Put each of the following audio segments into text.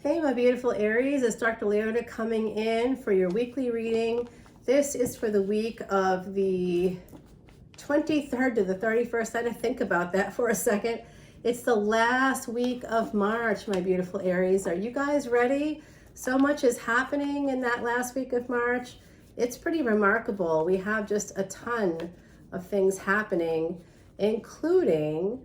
Hey, my beautiful Aries, it's Dr. Leona coming in for your weekly reading. This is for the week of the 23rd to the 31st. I had to think about that for a second. It's the last week of March, my beautiful Aries. Are you guys ready? So much is happening in that last week of March. It's pretty remarkable. We have just a ton of things happening, including,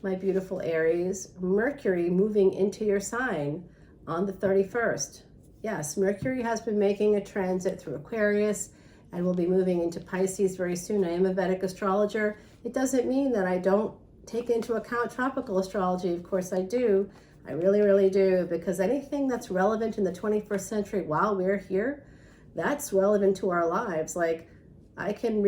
my beautiful Aries, Mercury moving into your sign on the 31st. Yes, Mercury has been making a transit through Aquarius and will be moving into Pisces very soon. I am a Vedic astrologer. It doesn't mean that I don't take into account tropical astrology. Of course I do. I really, really do, because anything that's relevant in the 21st century while we're here, that's relevant to our lives. Like, I can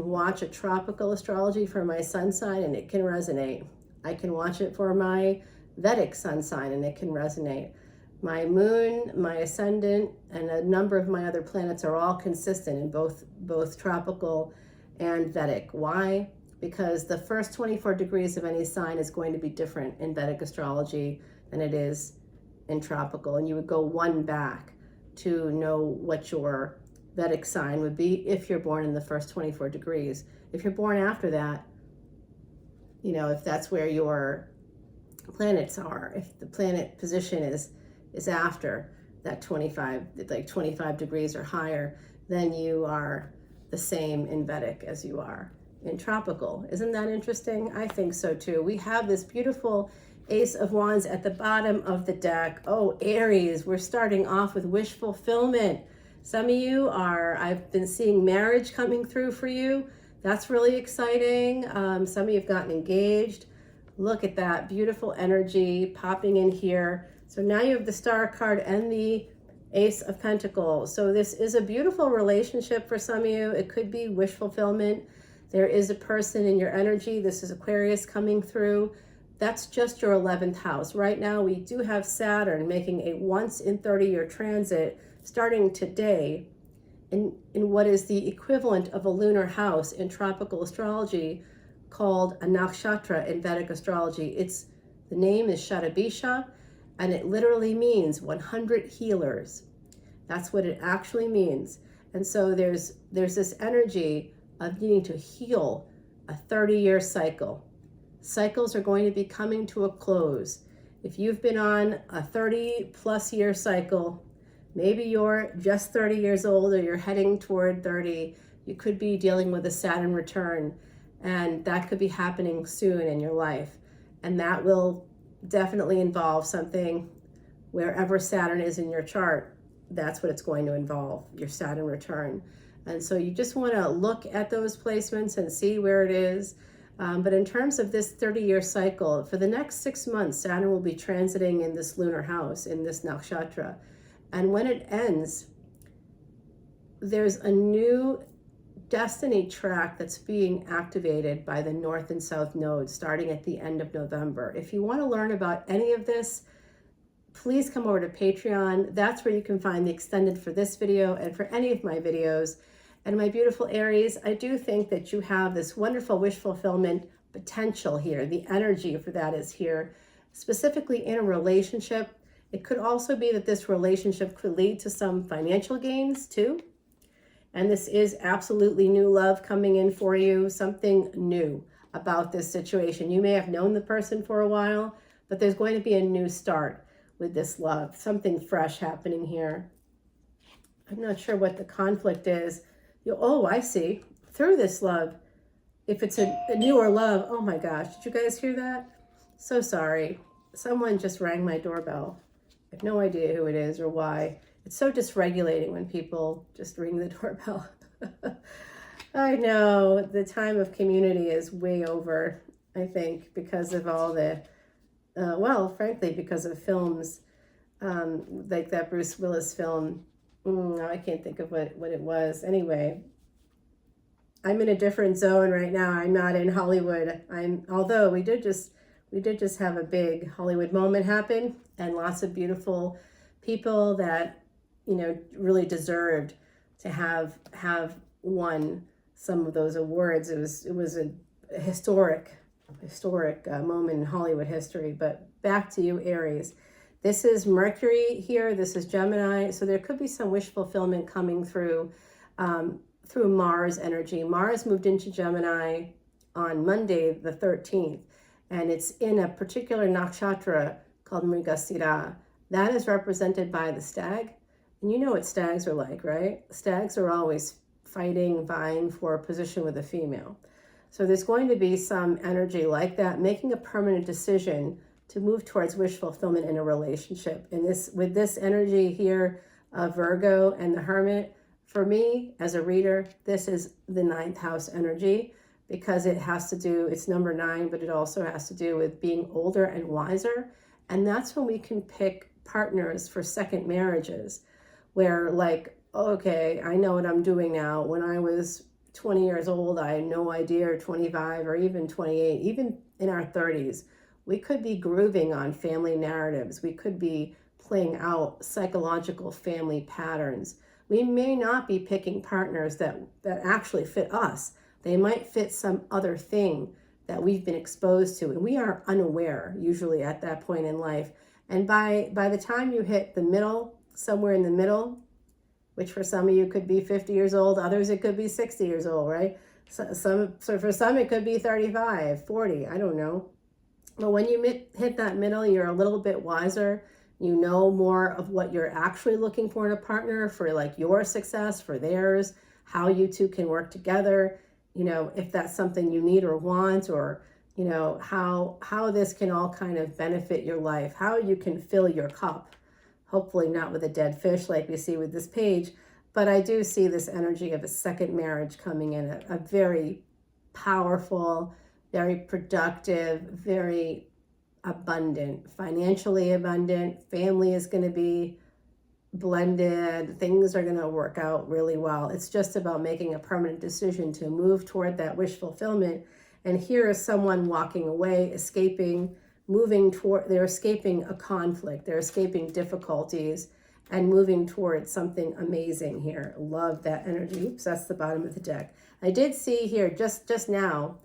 watch a tropical astrology for my sun sign and it can resonate. I can watch it for my Vedic sun sign and it can resonate. My moon, my ascendant, and a number of my other planets are all consistent in both tropical and Vedic. Why? Because the first 24 degrees of any sign is going to be different in Vedic astrology than it is in tropical. And you would go one back to know what your Vedic sign would be if you're born in the first 24 degrees. If you're born after that, if that's where your planets are, if the planet position is after that 25 degrees or higher, then you are the same in Vedic as you are in tropical. Isn't that interesting? I think so too. We have this beautiful Ace of Wands at the bottom of the deck. Oh, Aries, we're starting off with wish fulfillment. Some of you I've been seeing marriage coming through for you. That's really exciting. Some of you have gotten engaged. Look at that beautiful energy popping in here. So now you have the Star card and the Ace of Pentacles. So this is a beautiful relationship for some of you. It could be wish fulfillment. There is a person in your energy. This is Aquarius coming through. That's just your 11th house. Right now we do have Saturn making a once in 30-year transit starting today in what is the equivalent of a lunar house in tropical astrology called a nakshatra in Vedic astrology. The name is Shatabisha, and it literally means 100 healers. That's what it actually means. And so there's this energy of needing to heal a 30-year cycle. Cycles are going to be coming to a close. If you've been on a 30+ year cycle, maybe you're just 30 years old or you're heading toward 30, you could be dealing with a Saturn return, and that could be happening soon in your life. And that will definitely involve something wherever Saturn is in your chart. That's what it's going to involve, your Saturn return. And so you just want to look at those placements and see where it is. But in terms of this 30-year cycle, for the next 6 months, Saturn will be transiting in this lunar house, in this nakshatra. And when it ends, there's a new destiny track that's being activated by the North and South nodes starting at the end of November. If you want to learn about any of this, please come over to Patreon. That's where you can find the extended for this video and for any of my videos. And my beautiful Aries, I do think that you have this wonderful wish fulfillment potential here. The energy for that is here, specifically in a relationship. It could also be that this relationship could lead to some financial gains too. And this is absolutely new love coming in for you, something new about this situation. You may have known the person for a while, but there's going to be a new start with this love, something fresh happening here. I'm not sure what the conflict is. Oh, I see. Through this love, if it's a newer love, oh my gosh, did you guys hear that? So sorry. Someone just rang my doorbell. I have no idea who it is or why. It's so dysregulating when people just ring the doorbell. I know the time of community is way over, I think, because of all the, frankly, because of films like that Bruce Willis film. I can't think of what it was. Anyway, I'm in a different zone right now. I'm not in Hollywood. Although we did just have a big Hollywood moment happen, and lots of beautiful people that really deserved to have won some of those awards. It was a historic historic moment in Hollywood history. But back to you, Aries. This is Mercury here. This is Gemini. So there could be some wish fulfillment coming through through Mars energy. Mars moved into Gemini on Monday, the 13th, and it's in a particular nakshatra called Mrigasira. That is represented by the stag. And you know what stags are like, right? Stags are always fighting, vying for a position with a female. So there's going to be some energy like that, making a permanent decision to move towards wish fulfillment in a relationship. And this, with this energy here of Virgo and the Hermit, for me as a reader, this is the 9th house energy, because it has to do, it's number 9, but it also has to do with being older and wiser. And that's when we can pick partners for second marriages, where like, okay, I know what I'm doing now. When I was 20 years old, I had no idea, or 25, or even 28, even in our 30s, we could be grooving on family narratives. We could be playing out psychological family patterns. We may not be picking partners that actually fit us. They might fit some other thing that we've been exposed to, and we are unaware usually at that point in life. And by the time you hit the middle, somewhere in the middle, which for some of you could be 50 years old, others it could be 60 years old, right? So for some it could be 35, 40, I don't know. But when you hit that middle, you're a little bit wiser. You know more of what you're actually looking for in a partner, for like your success, for theirs, how you two can work together, you know, if that's something you need or want, or, you know, how this can all kind of benefit your life, how you can fill your cup. Hopefully not with a dead fish like we see with this page, but I do see this energy of a second marriage coming in, a very powerful, very productive, very abundant, financially abundant. Family is going to be blended. Things are going to work out really well. It's just about making a permanent decision to move toward that wish fulfillment. And here is someone walking away, escaping, moving toward, they're escaping a conflict, they're escaping difficulties and moving towards something amazing here. Love that energy. Oops, that's the bottom of the deck. I did see here just now,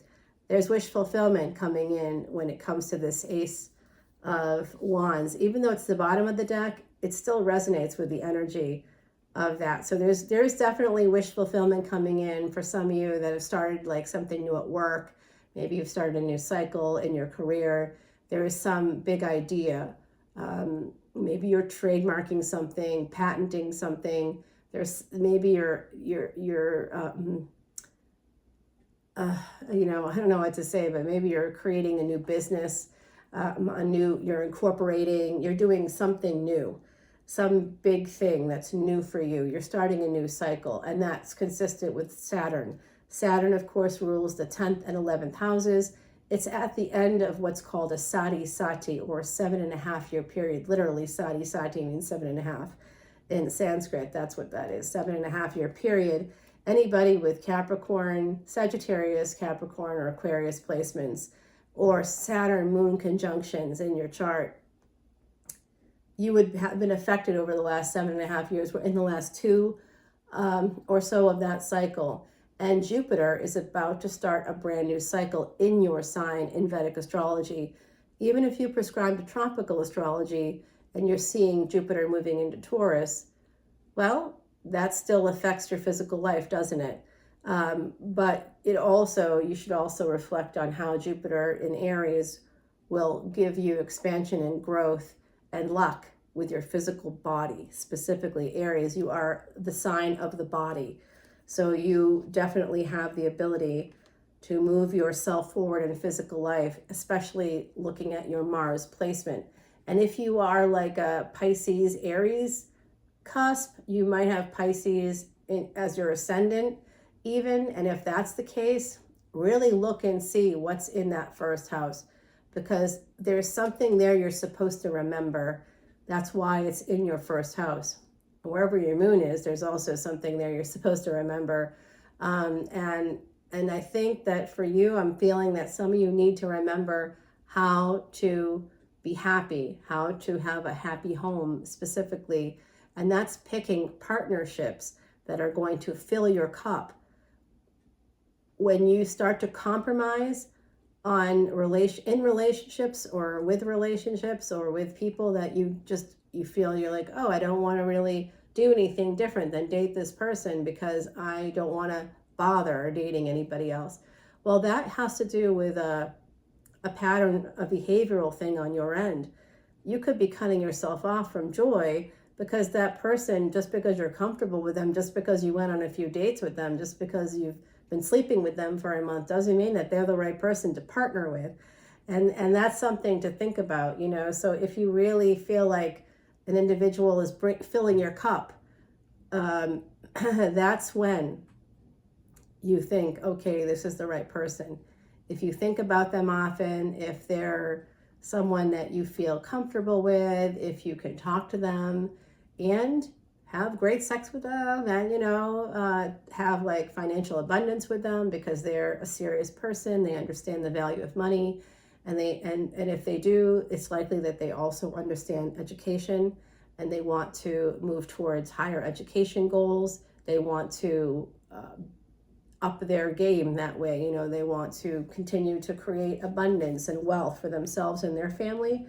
there's wish fulfillment coming in when it comes to this Ace of Wands. Even though it's the bottom of the deck, it still resonates with the energy of that. So there's definitely wish fulfillment coming in for some of you that have started like something new at work. Maybe you've started a new cycle in your career. There is some big idea. Maybe you're trademarking something, patenting something. There's maybe you're you know, I don't know what to say, but maybe you're creating a new business, you're incorporating, you're doing something new, some big thing that's new for you. You're starting a new cycle, and that's consistent with Saturn. Saturn, of course, rules the 10th and 11th houses. It's at the end of what's called a sati sati, or 7.5 year period. Literally, sati sati means 7.5 in Sanskrit. That's what that is, 7.5 year period. Anybody with Capricorn, Sagittarius, Capricorn, or Aquarius placements, or Saturn moon conjunctions in your chart, you would have been affected over the last 7.5 years. We're in the last 2 or so of that cycle. And Jupiter is about to start a brand new cycle in your sign in Vedic astrology. Even if you prescribe to tropical astrology and you're seeing Jupiter moving into Taurus, well, that still affects your physical life, doesn't it? But it also, you should also reflect on how Jupiter in Aries will give you expansion and growth and luck with your physical body. Specifically, Aries, you are the sign of the body. So you definitely have the ability to move yourself forward in physical life, especially looking at your Mars placement. And if you are like a Pisces, Aries cusp, you might have Pisces as your ascendant even. And if that's the case, really look and see what's in that first house, because there's something there you're supposed to remember. That's why it's in your first house. Wherever your moon is, there's also something there you're supposed to remember. And I think that for you, I'm feeling that some of you need to remember how to be happy, how to have a happy home specifically. And that's picking partnerships that are going to fill your cup. When you start to compromise in relationships or with people that you feel you're like, oh, I don't want to really do anything different than date this person because I don't want to bother dating anybody else. Well, that has to do with a pattern, a behavioral thing on your end. You could be cutting yourself off from joy because that person, just because you're comfortable with them, just because you went on a few dates with them, just because you've been sleeping with them for a month, doesn't mean that they're the right person to partner with. And that's something to think about, you know. So if you really feel like an individual is filling your cup, that's when you think, okay, this is the right person. If you think about them often, if they're someone that you feel comfortable with, if you can talk to them and have great sex with them, and have like financial abundance with them because they're a serious person, they understand the value of money, and if they do, it's likely that they also understand education and they want to move towards higher education goals. They want to up their game that way. You know, they want to continue to create abundance and wealth for themselves and their family.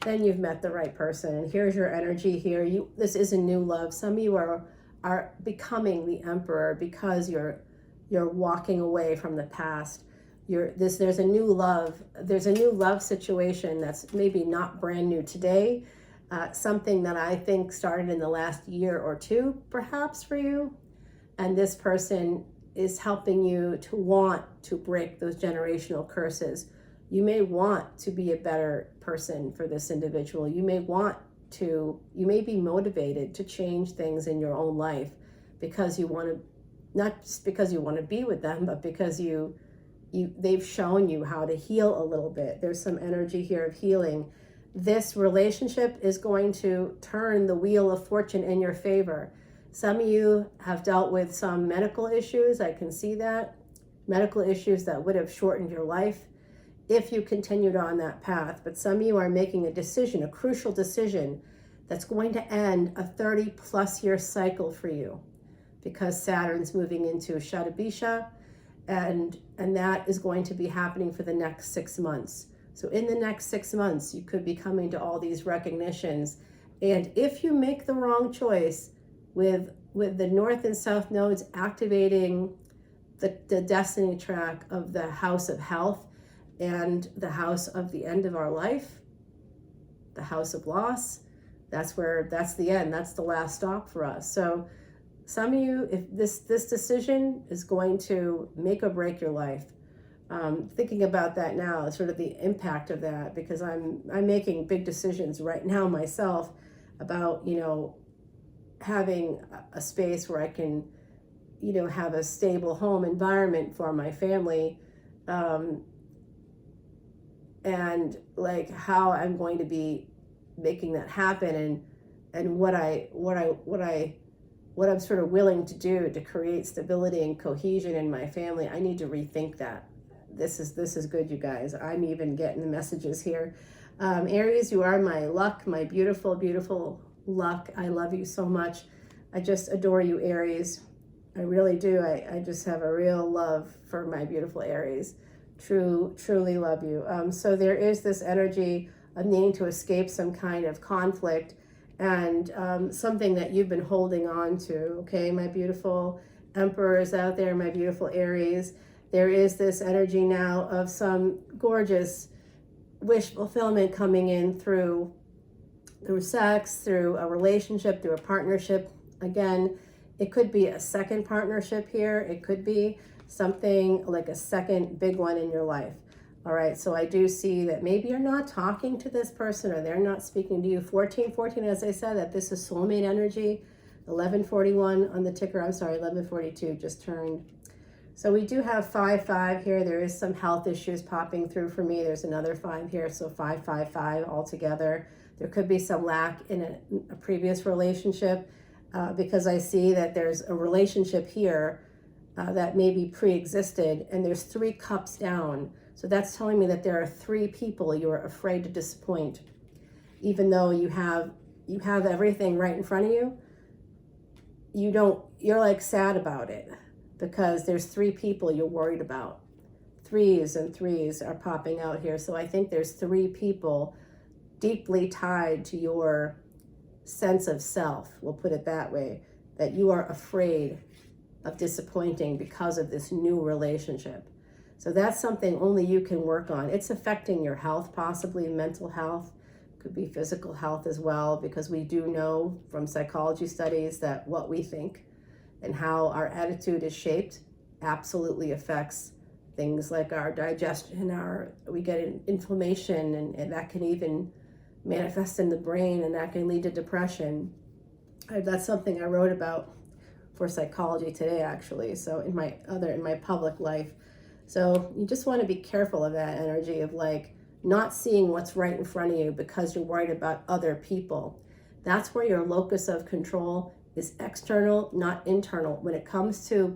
Then you've met the right person. And here's your energy here. This is a new love. Some of you are becoming the emperor because you're walking away from the past. There's a new love situation that's maybe not brand new today. Something that I think started in the last year or two, perhaps, for you. And this person is helping you to want to break those generational curses. You may want to be a better person for this individual. You may be motivated to change things in your own life because you want to, not just because you want to be with them, but because they've shown you how to heal a little bit. There's some energy here of healing. This relationship is going to turn the wheel of fortune in your favor. Some of you have dealt with some medical issues. I can see that. Medical issues that would have shortened your life if you continued on that path. But some of you are making a decision, a crucial decision, that's going to end a 30+ year cycle for you because Saturn's moving into Shatabisha, and that is going to be happening for the next 6 months. So in the next 6 months, you could be coming to all these recognitions. And if you make the wrong choice, with the north and south nodes activating the destiny track of the house of health and the house of the end of our life, the house of loss, that's the end, that's the last stop for us. So some of you, if this decision is going to make or break your life, thinking about that now, sort of the impact of that, because I'm making big decisions right now myself about, having a space where I can, have a stable home environment for my family, and like how I'm going to be making that happen, and what I'm sort of willing to do to create stability and cohesion in my family. I need to rethink that. This is good, you guys. I'm even getting the messages here. Aries, you are my luck, my beautiful, beautiful luck. I love you so much. I just adore you, Aries. I really do. I just have a real love for my beautiful Aries. Truly love you. So there is this energy of needing to escape some kind of conflict and something that you've been holding on to. Okay, my beautiful emperors out there, my beautiful Aries. There is this energy now of some gorgeous wish fulfillment coming in through sex, through a relationship, through a partnership. Again, it could be a second partnership here. It could be something like a second big one in your life. All right, so I do see that maybe you're not talking to this person or they're not speaking to you. 1414, as I said, that this is soulmate energy. 1141 on the ticker, 1142 just turned. So we do have 5-5 here. There is some health issues popping through for me. There's another 5 here, so 5-5-5 altogether. There could be some lack in a previous relationship because I see that there's a relationship here that maybe pre-existed, and there's 3 cups down. So that's telling me that there are 3 people you are afraid to disappoint, even though you have everything right in front of you. You're like sad about it because there's 3 people you're worried about. threes and threes are popping out here. So I think there's 3 people deeply tied to your sense of self, we'll put it that way, that you are afraid of disappointing because of this new relationship. So that's something only you can work on. It's affecting your health, possibly mental health, could be physical health as well, because we do know from psychology studies that what we think and how our attitude is shaped absolutely affects things like our digestion, we get inflammation, and that can even manifest in the brain, and that can lead to depression. That's something I wrote about for psychology today, actually. So in my public life. So you just want to be careful of that energy of like not seeing what's right in front of you because you're worried about other people. That's where your locus of control is external, not internal. When it comes to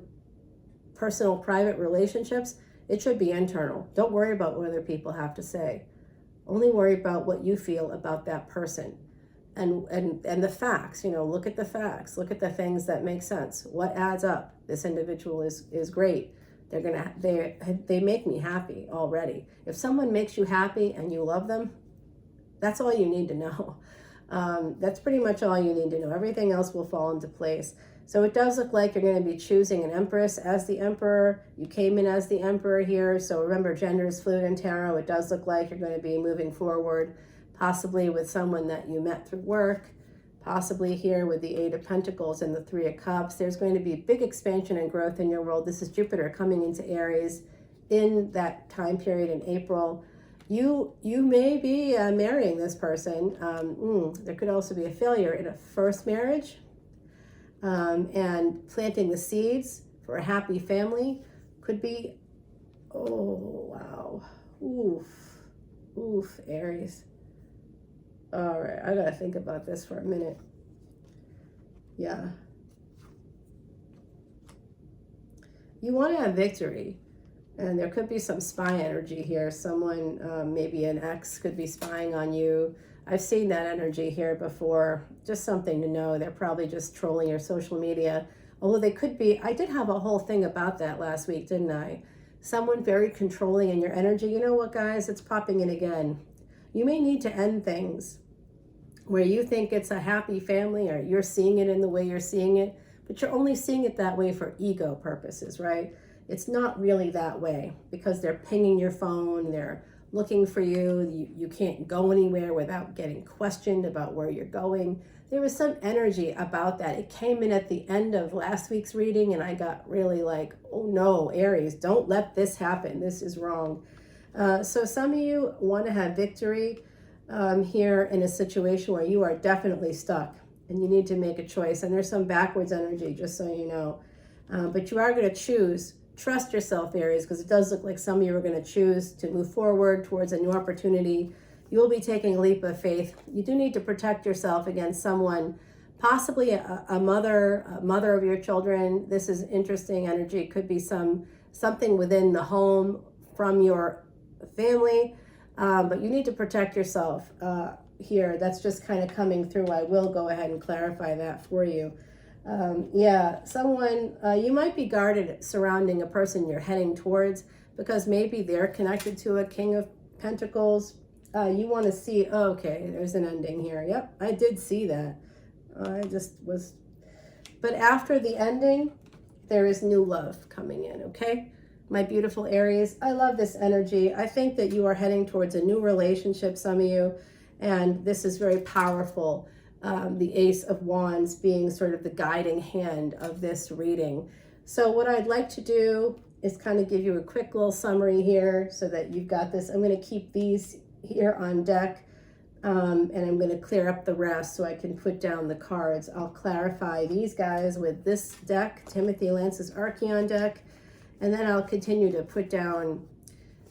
personal, private relationships, it should be internal. Don't worry about what other people have to say. Only worry about what you feel about that person. And the facts, look at the facts, look at the things that make sense. What adds up? This individual is great. They make me happy already. If someone makes you happy and you love them, that's all you need to know. That's pretty much all you need to know. Everything else will fall into place. So it does look like you're going to be choosing an empress as the emperor. You came in as the emperor here. So remember, gender is fluid in tarot. It does look like you're going to be moving forward, possibly with someone that you met through work, possibly here with the 8 of Pentacles and the 3 of Cups. There's going to be big expansion and growth in your world. This is Jupiter coming into Aries in that time period in April. You may be marrying this person. There could also be a failure in a first marriage, and planting the seeds for a happy family could be, oh, wow. Oof, Aries. All right, I gotta think about this for a minute. Yeah. You want to have victory. And there could be some spy energy here. Someone, maybe an ex, could be spying on you. I've seen that energy here before. Just something to know. They're probably just trolling your social media. Although they could be, I did have a whole thing about that last week, didn't I? Someone very controlling in your energy. You know what, guys? It's popping in again. You may need to end things where you think it's a happy family, or you're seeing it in the way you're seeing it, but you're only seeing it that way for ego purposes, right? It's not really that way because they're pinging your phone, they're looking for you. You can't go anywhere without getting questioned about where you're going. There was some energy about that. It came in at the end of last week's reading, and I got really like, oh no, Aries, don't let this happen. This is wrong. So some of you want to have victory here in a situation where you are definitely stuck and you need to make a choice. And there's some backwards energy, just so you know. But you are going to choose. Trust yourself, Aries, because it does look like some of you are going to choose to move forward towards a new opportunity. You will be taking a leap of faith. You do need to protect yourself against someone, possibly a mother of your children. This is interesting energy. It could be something within the home from your family, but you need to protect yourself here. That's just kind of coming through. I will go ahead and clarify that for you. Someone, you might be guarded surrounding a person you're heading towards because maybe they're connected to a King of Pentacles. You want to see, okay, there's an ending here. Yep, I did see that. But after the ending, there is new love coming in, okay? My beautiful Aries, I love this energy. I think that you are heading towards a new relationship, some of you, and this is very powerful. The Ace of Wands being sort of the guiding hand of this reading. So what I'd like to do is kind of give you a quick little summary here so that you've got this. I'm going to keep these here on deck, and I'm going to clear up the rest so I can put down the cards. I'll clarify these guys with this deck, Timothy Lance's Archeon deck, and then I'll continue to put down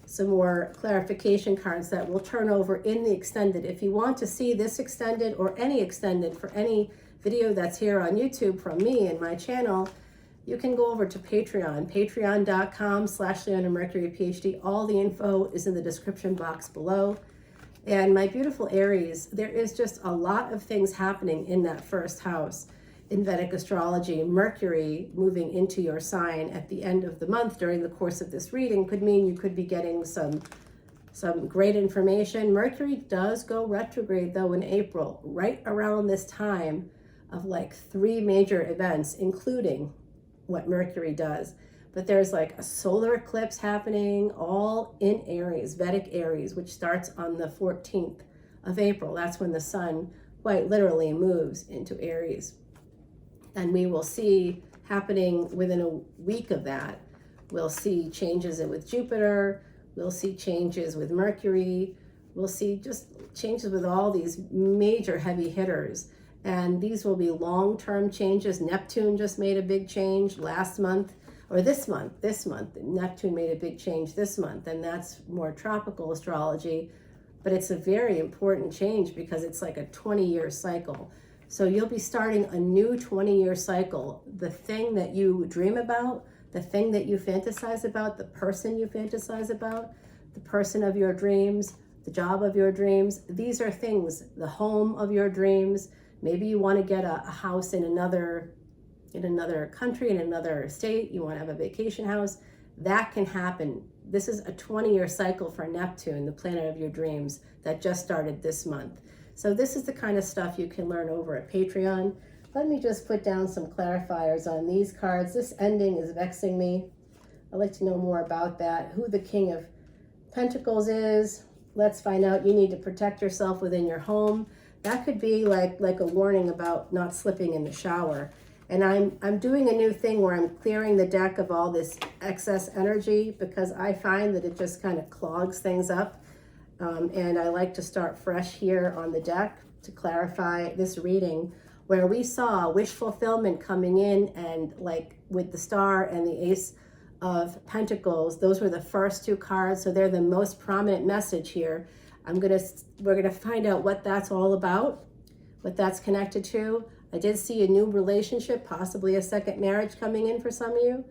some more clarification cards that will turn over in the extended. If you want to see this extended or any extended for any video that's here on YouTube from me and my channel, you can go over to Patreon, patreon.com/leonamercuryphd. All the info is in the description box below. And my beautiful Aries, there is just a lot of things happening in that first house. in Vedic astrology, Mercury moving into your sign at the end of the month during the course of this reading could mean you could be getting some great information. Mercury does go retrograde though in April, right around this time of like 3 major events, including what Mercury does. But there's like a solar eclipse happening all in Aries, Vedic Aries, which starts on the 14th of April. That's when the sun quite literally moves into Aries. And we will see happening within a week of that, we'll see changes with Jupiter, we'll see changes with Mercury, we'll see just changes with all these major heavy hitters. And these will be long-term changes. Neptune just made a big change last month, or this month. Neptune made a big change this month, and that's more tropical astrology. But it's a very important change because it's like a 20-year cycle. So you'll be starting a new 20-year cycle. The thing that you dream about, the thing that you fantasize about, the person you fantasize about, the person of your dreams, the job of your dreams, these are things, the home of your dreams. Maybe you want to get a house in another country, in another state. You want to have a vacation house. That can happen. This is a 20-year cycle for Neptune, the planet of your dreams, that just started this month. So this is the kind of stuff you can learn over at Patreon. Let me just put down some clarifiers on these cards. This ending is vexing me. I'd like to know more about that. Who the King of Pentacles is. Let's find out. You need to protect yourself within your home. That could be like a warning about not slipping in the shower. And I'm doing a new thing where I'm clearing the deck of all this excess energy because I find that it just kind of clogs things up. And I like to start fresh here on the deck to clarify this reading where we saw wish fulfillment coming in, and like with the Star and the Ace of Pentacles, those were the first 2 cards. So they're the most prominent message here. We're gonna find out what that's all about, what that's connected to. I did see a new relationship, possibly a second marriage coming in for some of you.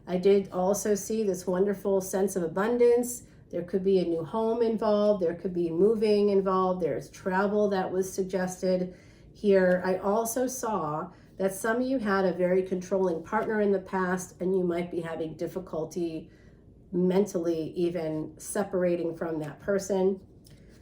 I did also see this wonderful sense of abundance. There could be a new home involved. There could be moving involved. There's travel that was suggested here. I also saw that some of you had a very controlling partner in the past, and you might be having difficulty mentally even separating from that person.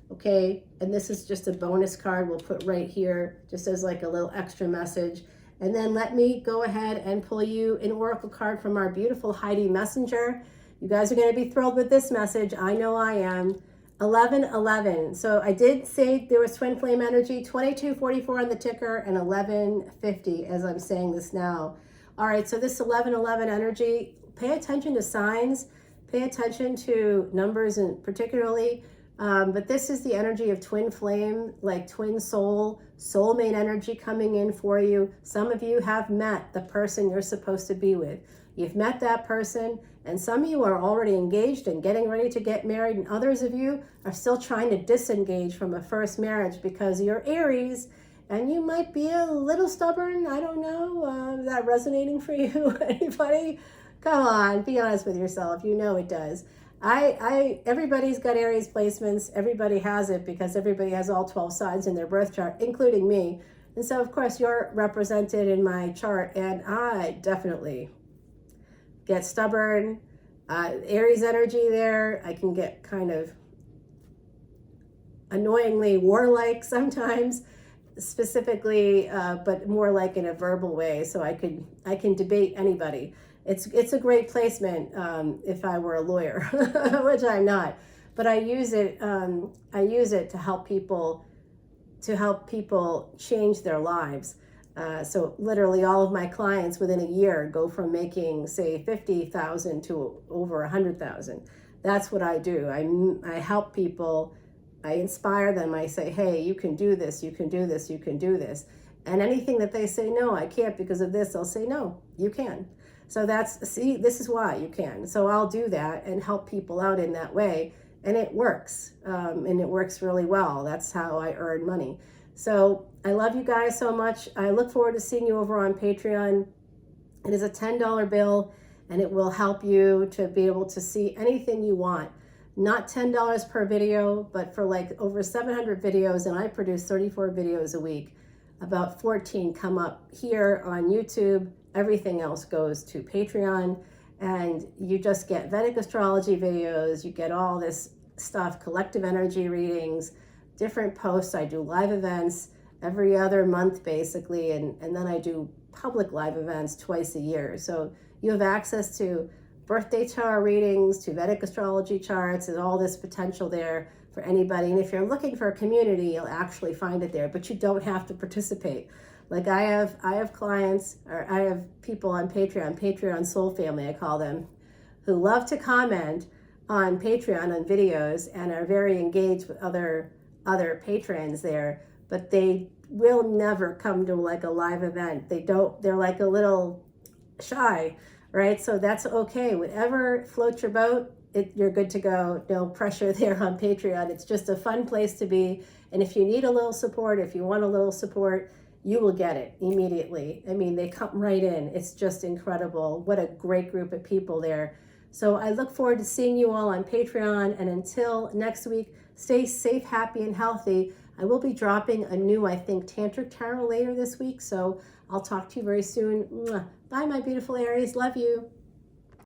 Okay, and this is just a bonus card we'll put right here just as like a little extra message. And then let me go ahead and pull you an oracle card from our beautiful Heidi Messenger. You guys are going to be thrilled with this message. I know I am. 1111. So I did say there was twin flame energy, 2244 on the ticker and 1150 as I'm saying this now. All right, so this 1111 energy, pay attention to signs, pay attention to numbers, and particularly but this is the energy of twin flame, like twin soul, soulmate energy coming in for you. Some of you have met the person you're supposed to be with. You've met that person, and some of you are already engaged and getting ready to get married, and others of you are still trying to disengage from a first marriage because you're Aries, and you might be a little stubborn. I don't know. Is that resonating for you? Anybody? Come on, be honest with yourself. You know it does. Everybody's got Aries placements. Everybody has it because everybody has all 12 signs in their birth chart, including me. And so, of course, you're represented in my chart, and I definitely get stubborn. Aries energy there. I can get kind of annoyingly warlike sometimes, specifically, but more like in a verbal way. So I can debate anybody. It's a great placement if I were a lawyer, which I'm not. But I use it to help people change their lives. So literally all of my clients within a year go from making, say, 50,000 to over 100,000. That's what I do. I help people. I inspire them. I say, hey, you can do this. You can do this. You can do this. And anything that they say, no, I can't because of this, I'll say, no, you can. So this is why you can. So I'll do that and help people out in that way. And it works. And it works really well. That's how I earn money. So I love you guys so much. I look forward to seeing you over on Patreon. It is a $10 bill, and it will help you to be able to see anything you want. Not $10 per video, but for like over 700 videos, and I produce 34 videos a week. About 14 come up here on YouTube. Everything else goes to Patreon, and you just get Vedic astrology videos. You get all this stuff, collective energy readings, different posts. I do live events every other month basically, and then I do public live events twice a year. So you have access to birthday chart readings, to Vedic astrology charts, and all this potential there for anybody. And if you're looking for a community, you'll actually find it there, but you don't have to participate. Like I have clients, or I have people on Patreon Soul Family, I call them, who love to comment on Patreon on videos and are very engaged with other patrons there, but they will never come to like a live event. They're like a little shy, right? So that's okay. Whatever floats your boat, you're good to go. No pressure there on Patreon. It's just a fun place to be. And if you need a little support, if you want a little support, you will get it immediately. I mean, they come right in. It's just incredible. What a great group of people there. So I look forward to seeing you all on Patreon. And until next week, stay safe, happy, and healthy. I will be dropping a new, I think, Tantric Tarot later this week. So I'll talk to you very soon. Mwah. Bye, my beautiful Aries. Love you.